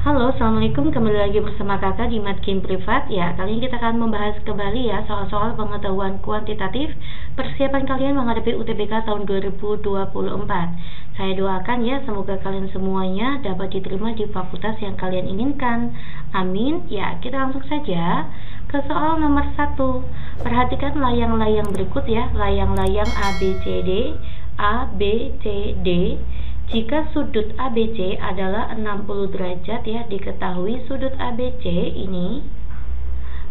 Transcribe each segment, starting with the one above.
Halo, assalamualaikum. Kembali lagi bersama kakak di Matkin Privat. Ya, kali ini kita akan membahas kembali ya soal-soal pengetahuan kuantitatif persiapan kalian menghadapi UTBK tahun 2024. Saya doakan ya, semoga kalian semuanya dapat diterima di fakultas yang kalian inginkan. Amin. Ya, kita langsung saja ke soal nomor 1. Perhatikan layang-layang berikut ya, layang-layang ABCD, ABCD. Jika sudut ABC adalah 60 derajat ya, diketahui sudut ABC ini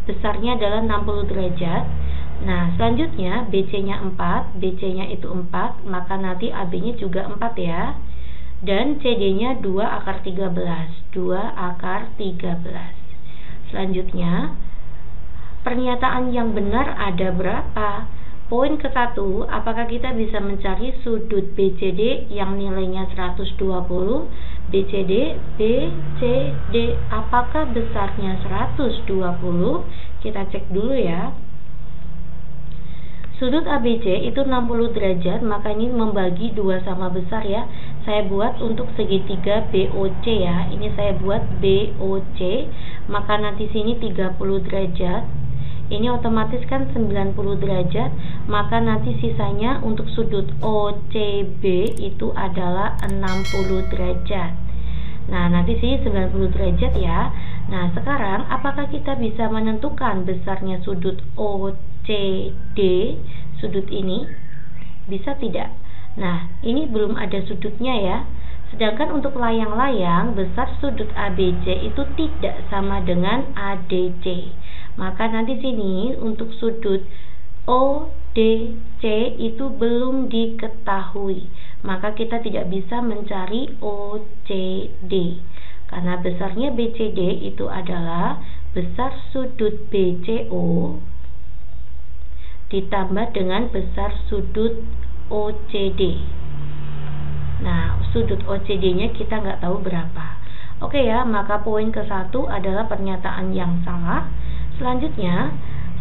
besarnya adalah 60 derajat. Nah, selanjutnya BC-nya 4, BC-nya itu 4, maka nanti AB-nya juga 4 ya. Dan CD-nya 2 akar 13, 2 akar 13. Selanjutnya, pernyataan yang benar ada berapa? Poin ke-1, apakah kita bisa mencari sudut BCD yang nilainya 120? BCD, apakah besarnya 120? Kita cek dulu ya. Sudut ABC itu 60 derajat, maka ini membagi 2 sama besar ya. Saya buat untuk segitiga BOC ya. Ini saya buat BOC, maka nanti sini 30 derajat. Ini otomatis kan 90 derajat, maka nanti sisanya untuk sudut OCB itu adalah 60 derajat. Nah, nanti sini 90 derajat ya. Nah, sekarang apakah kita bisa menentukan besarnya sudut OCD, sudut ini? Bisa tidak? Nah, ini belum ada sudutnya ya. Sedangkan untuk layang-layang, besar sudut ABC itu tidak sama dengan ADC. Maka nanti sini untuk sudut ODC itu belum diketahui. Maka kita tidak bisa mencari OCD. Karena besarnya BCD itu adalah besar sudut BCO ditambah dengan besar sudut OCD. Nah, sudut OCD-nya kita nggak tahu berapa. Oke ya, maka poin ke-1 adalah pernyataan yang salah. Selanjutnya,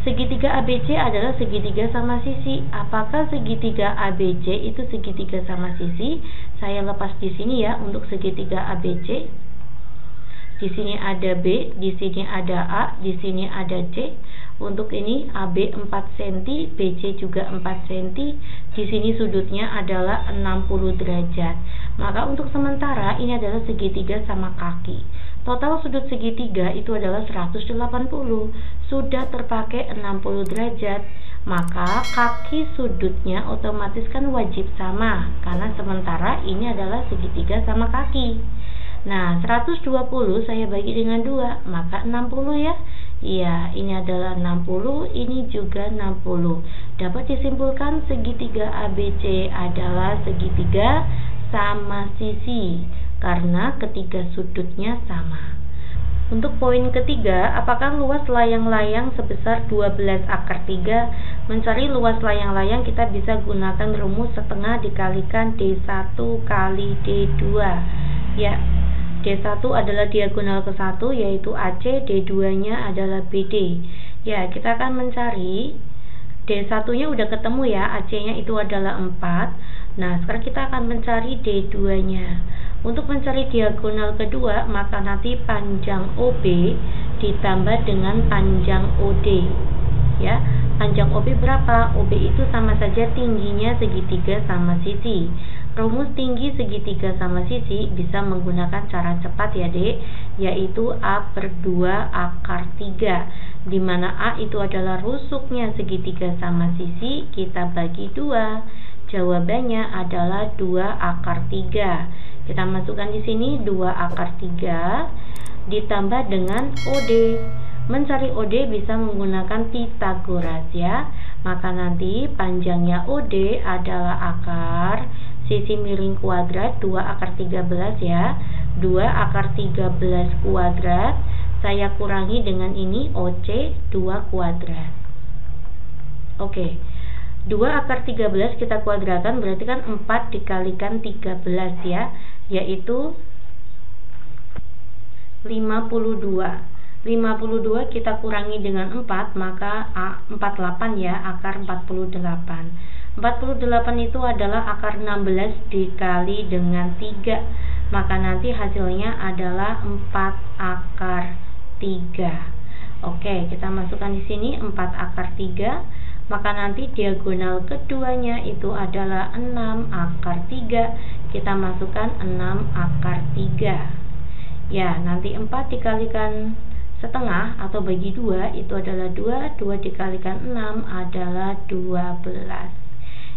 segitiga ABC adalah segitiga sama sisi. Apakah segitiga ABC itu segitiga sama sisi? Saya lepas di sini ya untuk segitiga ABC. Di sini ada B, di sini ada A, di sini ada C. Untuk ini AB 4 cm, BC juga 4 cm. Di sini sudutnya adalah 60 derajat. Maka untuk sementara ini adalah segitiga sama kaki. Total sudut segitiga itu adalah 180. Sudah terpakai 60 derajat. Maka kaki sudutnya otomatis kan wajib sama, karena sementara ini adalah segitiga sama kaki. Nah, 120 saya bagi dengan 2, maka 60 ya. Iya, ini adalah 60, ini juga 60. Dapat disimpulkan segitiga ABC adalah segitiga sama sisi, karena ketiga sudutnya sama. Untuk poin ketiga, apakah luas layang-layang sebesar 12 akar 3? Mencari luas layang-layang kita bisa gunakan rumus setengah dikalikan D1 kali D2. Ya, D1 adalah diagonal ke 1 yaitu AC, D2-nya adalah BD. Ya, kita akan mencari D1-nya udah ketemu ya, AC-nya itu adalah 4. Nah, sekarang kita akan mencari D2-nya. Untuk mencari diagonal kedua, maka nanti panjang OB ditambah dengan panjang OD. Ya, panjang OB berapa? OB itu sama saja tingginya segitiga sama sisi. Rumus tinggi segitiga sama sisi bisa menggunakan cara cepat ya dek, yaitu A/2 akar 3, di mana A itu adalah rusuknya segitiga sama sisi, kita bagi 2. Jawabannya adalah 2 akar 3. Kita masukkan di sini 2 akar 3 ditambah dengan OD. Mencari OD bisa menggunakan Pythagoras ya. Maka nanti panjangnya OD adalah akar sisi miring kuadrat 2 akar 13 ya. 2 akar 13 kuadrat saya kurangi dengan ini OC 2 kuadrat. Oke. 2 akar 13 kita kuadrakan berarti kan 4 dikalikan 13 ya, yaitu 52. 52 kita kurangi dengan 4, maka 48 ya, akar 48. 48 itu adalah akar 16 dikali dengan 3. maka nanti hasilnya adalah 4 akar 3. Oke, kita masukkan di sini 4 akar 3, maka nanti diagonal keduanya itu adalah 6 akar 3. Kita masukkan 6 akar 3. Ya, nanti 4 dikalikan setengah atau bagi 2 itu adalah 2. 2 dikalikan 6 adalah 12.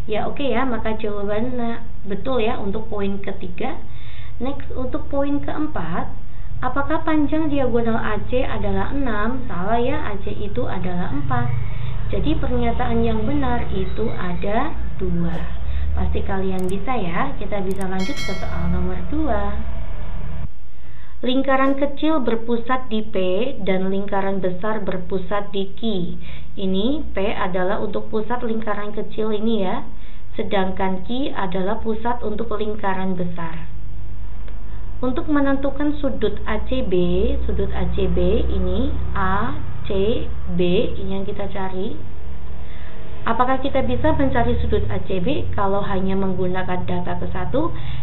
Ya, oke ya, maka jawabannya betul ya untuk poin ketiga. Next, untuk poin keempat, apakah panjang diagonal AC adalah 6? Salah ya, AC itu adalah 4. Jadi pernyataan yang benar itu ada 2. Pasti kalian bisa ya. Kita bisa lanjut ke soal nomor 2. Lingkaran kecil berpusat di P dan lingkaran besar berpusat di Q. Ini P adalah untuk pusat lingkaran kecil ini ya. Sedangkan Q adalah pusat untuk lingkaran besar. Untuk menentukan sudut ACB ini ACB ini yang kita cari. Apakah kita bisa mencari sudut ACB kalau hanya menggunakan data ke-1?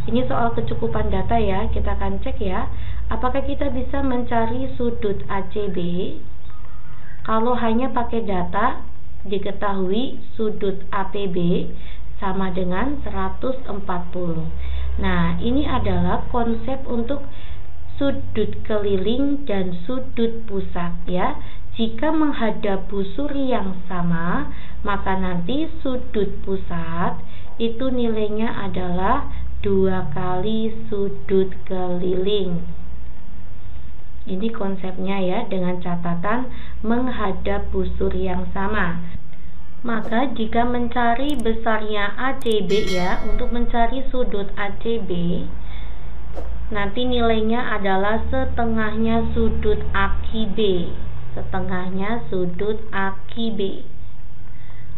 Ini soal kecukupan data ya, kita akan cek ya. Apakah kita bisa mencari sudut ACB kalau hanya pakai data diketahui sudut APB sama dengan 140. Nah, ini adalah konsep untuk sudut keliling dan sudut pusat ya. Jika menghadap busur yang sama, maka nanti sudut pusat itu nilainya adalah 2 kali sudut keliling. Ini konsepnya ya, dengan catatan menghadap busur yang sama. Maka jika mencari besarnya ACB ya, untuk mencari sudut ACB, nanti nilainya adalah setengahnya sudut AQB. Setengahnya sudut AQB.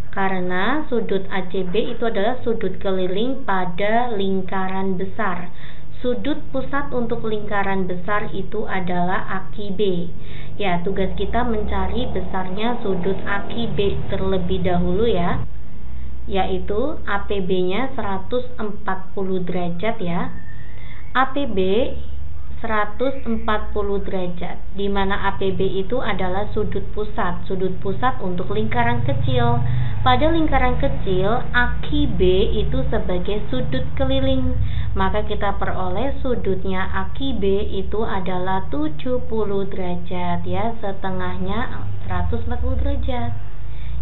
Karena sudut ACB itu adalah sudut keliling pada lingkaran besar. Sudut pusat untuk lingkaran besar itu adalah AQB. Ya, tugas kita mencari besarnya sudut AQB terlebih dahulu ya. Yaitu APB-nya 140 derajat ya. APB 140 derajat, di mana APB itu adalah sudut pusat untuk lingkaran kecil. Pada lingkaran kecil, AQB itu sebagai sudut keliling, maka kita peroleh sudutnya AQB itu adalah 70 derajat ya, setengahnya 140 derajat.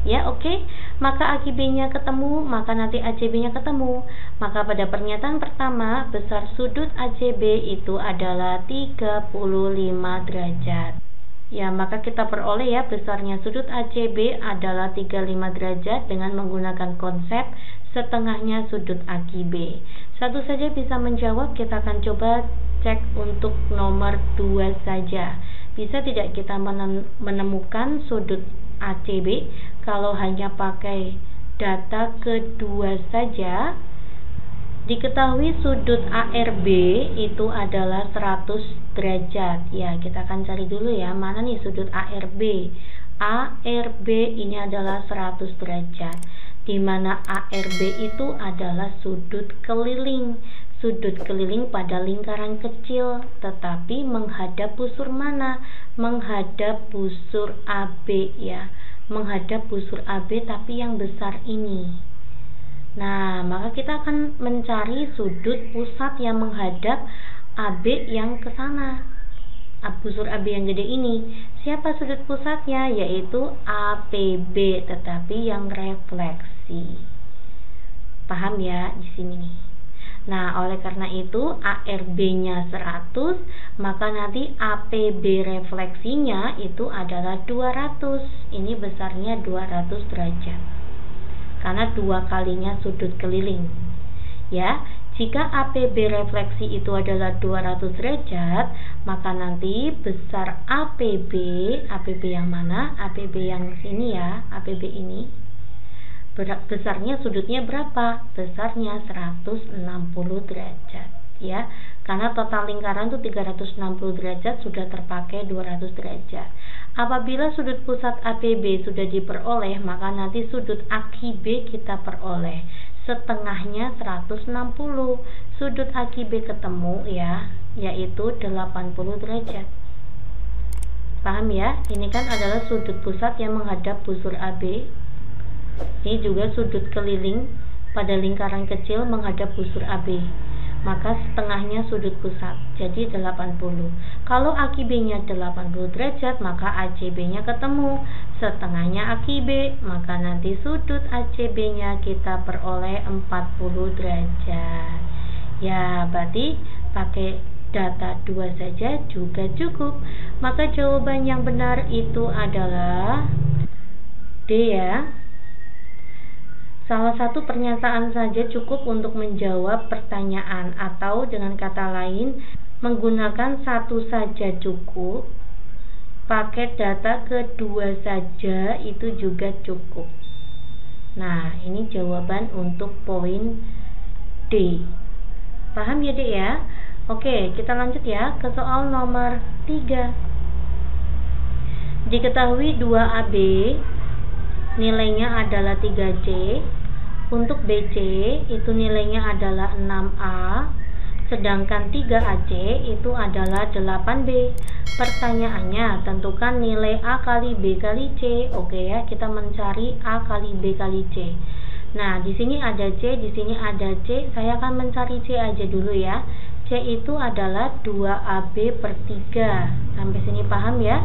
Ya, oke. Maka AQB-nya ketemu, maka nanti ACB-nya ketemu. Maka pada pernyataan pertama, besar sudut ACB itu adalah 35 derajat. Ya, maka kita peroleh ya besarnya sudut ACB adalah 35 derajat dengan menggunakan konsep setengahnya sudut AQB. Satu saja bisa menjawab, kita akan coba cek untuk nomor 2 saja. Bisa tidak kita menemukan sudut ACB kalau hanya pakai data kedua saja? Diketahui sudut ARB itu adalah 100 derajat. Ya, kita akan cari dulu ya, mana nih sudut ARB. ARB ini adalah 100 derajat, di mana ARB itu adalah sudut keliling. Sudut keliling pada lingkaran kecil, tetapi menghadap busur mana? Menghadap busur AB ya. Menghadap busur AB tapi yang besar ini. Nah, maka kita akan mencari sudut pusat yang menghadap AB yang ke sana. Busur AB yang gede ini. Siapa sudut pusatnya? Yaitu APB, tetapi yang refleksi. Paham ya di sini nih. Nah, oleh karena itu ARB-nya 100, maka nanti APB refleksinya itu adalah 200. Ini besarnya 200 derajat. Karena 2 kalinya sudut keliling. Ya, jika APB refleksi itu adalah 200 derajat, maka nanti besar APB yang mana? APB yang sini ya, APB ini. Besarnya sudutnya berapa? Besarnya 160 derajat ya. Karena total lingkaran itu 360 derajat, sudah terpakai 200 derajat. Apabila sudut pusat APB sudah diperoleh, maka nanti sudut AQB kita peroleh setengahnya 160. Sudut AQB ketemu ya, yaitu 80 derajat. Paham ya? Ini kan adalah sudut pusat yang menghadap busur AB. Ini juga sudut keliling pada lingkaran kecil menghadap busur AB. Maka setengahnya sudut pusat, jadi 80. Kalau AQB-nya 80 derajat, maka ACB-nya ketemu. Setengahnya AQB, maka nanti sudut ACB-nya kita peroleh 40 derajat. Ya, berarti pakai data 2 saja juga cukup. Maka jawaban yang benar itu adalah D ya. Salah satu pernyataan saja cukup untuk menjawab pertanyaan, atau dengan kata lain menggunakan satu saja cukup, pakai data kedua saja itu juga cukup. Nah, ini jawaban untuk poin D. Paham ya Dek ya? Oke, kita lanjut ya ke soal nomor 3. Diketahui 2AB nilainya adalah 3C. Untuk BC itu nilainya adalah 6A, sedangkan 3AC itu adalah 8B. Pertanyaannya, tentukan nilai A kali B kali C. Oke ya, kita mencari A kali B kali C. Nah, di sini ada C, di sini ada C. Saya akan mencari C aja dulu ya. C itu adalah 2AB per 3. Sampai sini paham ya?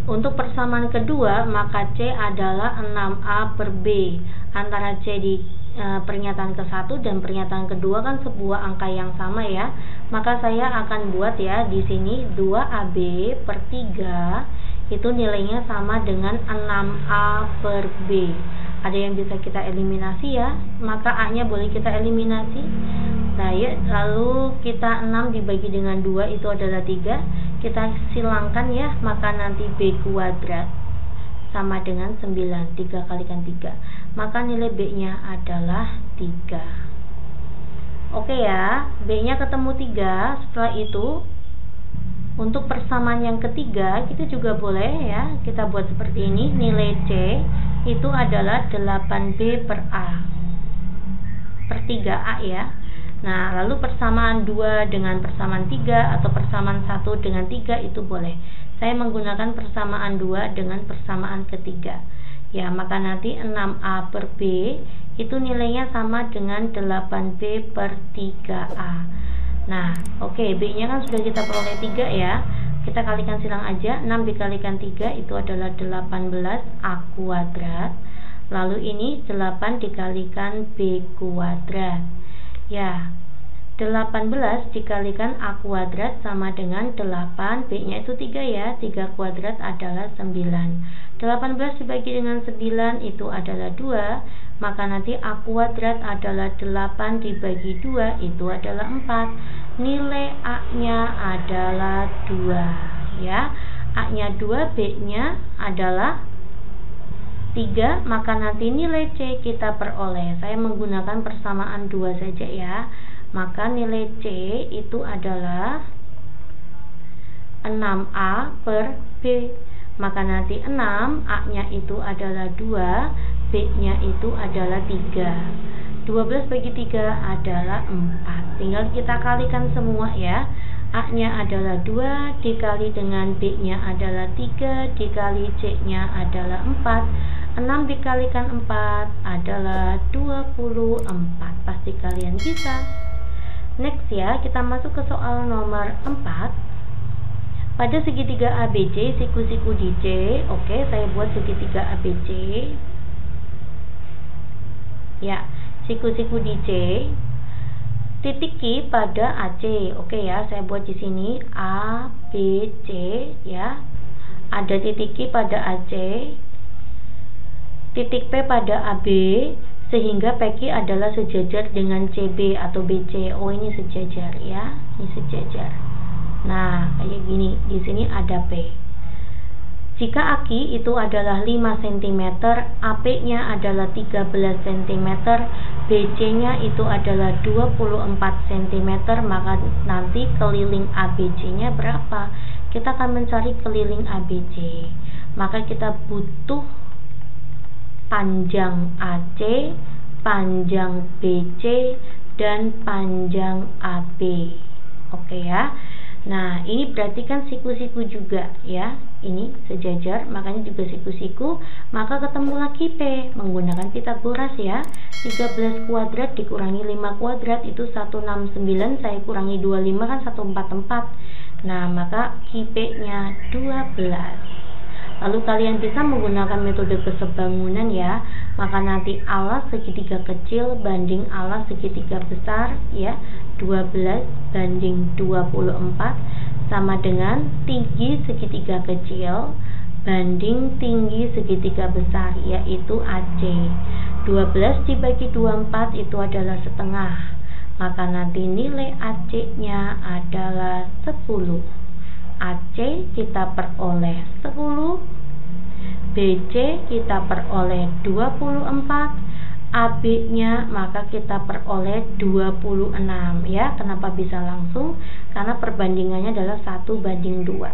Untuk persamaan kedua, maka C adalah 6A per B. Antara C di pernyataan ke-1 dan pernyataan kedua kan sebuah angka yang sama ya. Maka saya akan buat ya di sini 2AB per 3 itu nilainya sama dengan 6A per B. Ada yang bisa kita eliminasi ya, maka A-nya boleh kita eliminasi. Nah, ya, lalu kita 6 dibagi dengan 2 itu adalah 3. Kita silangkan ya, maka nanti B kuadrat sama dengan 9. 3 kalikan 3. Maka nilai B-nya adalah 3. Oke ya, B-nya ketemu 3. Setelah itu, untuk persamaan yang ketiga, kita juga boleh ya, kita buat seperti ini. Nilai C itu adalah 8B per A per 3A ya. Nah, lalu persamaan 2 dengan persamaan 3 atau persamaan 1 dengan 3 itu boleh. Saya menggunakan persamaan 2 dengan persamaan ketiga. Ya, maka nanti 6A per B itu nilainya sama dengan 8B per 3A. Nah, oke, B-nya kan sudah kita peroleh 3 ya. Kita kalikan silang aja. 6 dikalikan 3 itu adalah 18A kuadrat. Lalu ini 8 dikalikan B kuadrat. Ya, 18 dikalikan A kuadrat sama dengan 8, B-nya itu 3 ya. 3 kuadrat adalah 9. 18 dibagi dengan 9 itu adalah 2. Maka nanti A kuadrat adalah 8 dibagi 2 itu adalah 4. Nilai A-nya adalah 2 ya. A-nya 2, B-nya adalah 3, maka nanti nilai C kita peroleh. Saya menggunakan persamaan 2 saja ya. Maka nilai C itu adalah 6A per B. Maka nanti 6, A-nya itu adalah 2, B-nya itu adalah 3. 12 bagi 3 adalah 4. Tinggal kita kalikan semua ya. A-nya adalah 2 dikali dengan B-nya adalah 3 dikali C-nya adalah 4. 6 dikalikan 4 adalah 24. Pasti kalian bisa. Next ya, kita masuk ke soal nomor 4. Pada segitiga ABC, siku-siku DJ. Oke, saya buat segitiga ABC. Ya, siku-siku DJ. Titik Q pada AC. Oke ya, saya buat di sini A, B, C ya. Ada titik Q pada AC. Titik P pada AB, sehingga PQ adalah sejajar dengan CB atau BC. Oh, ini sejajar ya, ini sejajar. Nah, kayak gini, di sini ada P. Jika AQ itu adalah 5 cm, AP-nya adalah 13 cm, BC-nya itu adalah 24 cm, maka nanti keliling ABC-nya berapa? Kita akan mencari keliling ABC. Maka kita butuh panjang AC panjang BC dan panjang AB. Oke ya. Nah, ini berarti kan siku-siku juga ya. Ini sejajar, makanya juga siku-siku. Maka ketemu lagi P menggunakan Pitagoras ya. 13 kuadrat dikurangi 5 kuadrat itu 169, saya kurangi 25 kan 144. Nah, maka P-nya 12. Lalu kalian bisa menggunakan metode kesebangunan ya. Maka nanti alas segitiga kecil banding alas segitiga besar ya. 12 banding 24 sama dengan tinggi segitiga kecil banding tinggi segitiga besar, yaitu AC. 12 dibagi 24 itu adalah setengah. Maka nanti nilai AC-nya adalah 10. AC kita peroleh 10, BC kita peroleh 24, AB-nya maka kita peroleh 26 ya. Kenapa bisa langsung? Karena perbandingannya adalah 1:2.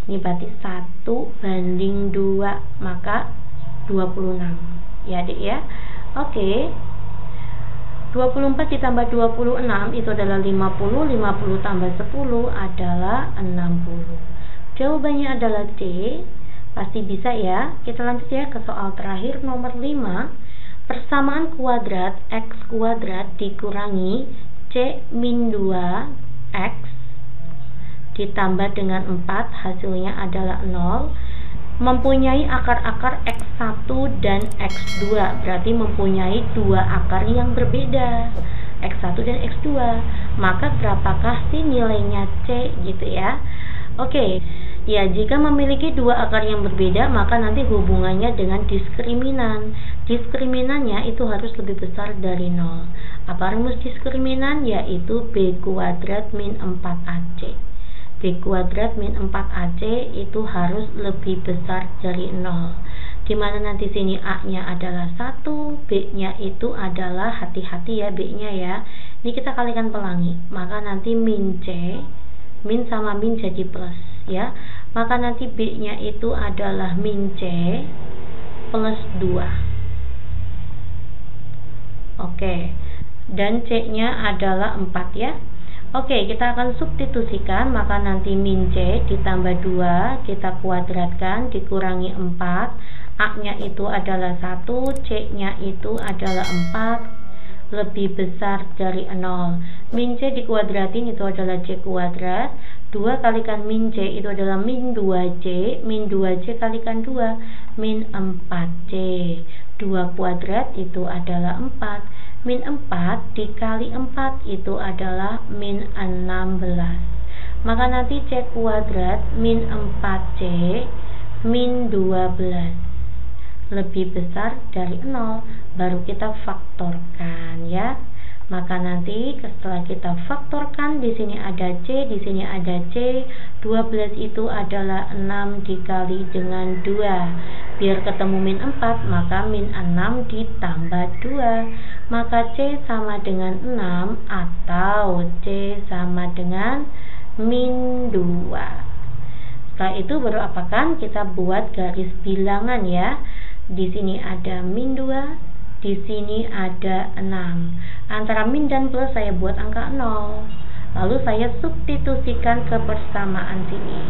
Ini berarti 1:2, maka 26 ya Adik ya. Oke. 24 ditambah 26 itu adalah 50, 50 tambah 10 adalah 60. Jawabannya adalah C. Pasti bisa ya. Kita lanjut ya ke soal terakhir nomor 5. Persamaan kuadrat X kuadrat dikurangi C min 2X ditambah dengan 4 hasilnya adalah 0 mempunyai akar-akar X1 dan X2, berarti mempunyai dua akar yang berbeda, X1 dan X2. Maka berapakah sih nilainya C gitu ya? Oke, ya jika memiliki dua akar yang berbeda maka nanti hubungannya dengan diskriminan. Diskriminannya itu harus lebih besar dari 0. Apa rumus diskriminan? Yaitu B kuadrat min 4AC. B kuadrat min 4AC itu harus lebih besar dari 0. Dimana nanti sini A-nya adalah 1, B-nya itu adalah, hati-hati ya B-nya ya. Ini kita kalikan pelangi. Maka nanti min C, min sama min jadi plus ya. Maka nanti B-nya itu adalah min C plus 2. Oke. Dan C-nya adalah 4 ya. Oke, kita akan substitusikan, maka nanti min C ditambah 2, kita kuadratkan, dikurangi 4, A-nya itu adalah 1, C-nya itu adalah 4, lebih besar dari 0. Min C dikuadratin itu adalah C kuadrat, 2 kalikan min C itu adalah min 2C, min 2C kalikan 2, min 4C, 2 kuadrat itu adalah 4. Min 4 dikali 4 itu adalah min 16. Maka nanti C kuadrat min 4C min 12 lebih besar dari 0. Baru kita faktorkan ya. Maka nanti setelah kita faktorkan, di sini ada C, di sini ada C. 12 itu adalah 6 dikali dengan 2. Biar ketemu min 4, maka min 6 ditambah 2. Maka C sama dengan 6 atau C sama dengan min 2. Setelah itu baru apakan? Kita buat garis bilangan ya. Di sini ada min 2. Di sini ada 6. Antara min dan plus saya buat angka 0. Lalu saya substitusikan ke persamaan sini.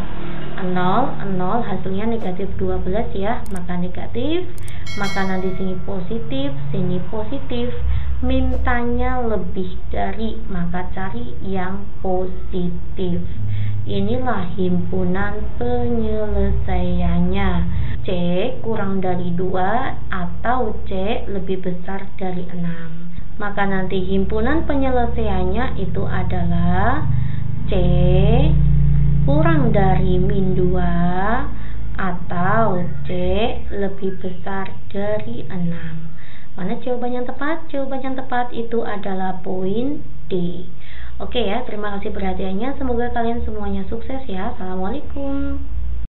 0, 0 hasilnya negatif 12 ya. Maka negatif. Maka nanti sini positif, sini positif. Mintanya lebih dari, maka cari yang positif. Inilah himpunan penyelesaiannya. C kurang dari 2 atau C lebih besar dari 6. Maka nanti himpunan penyelesaiannya itu adalah C kurang dari min 2 atau C lebih besar dari 6. Mana jawaban yang tepat? Jawaban yang tepat itu adalah poin D. Oke ya, terima kasih perhatiannya. Semoga kalian semuanya sukses ya. Assalamualaikum.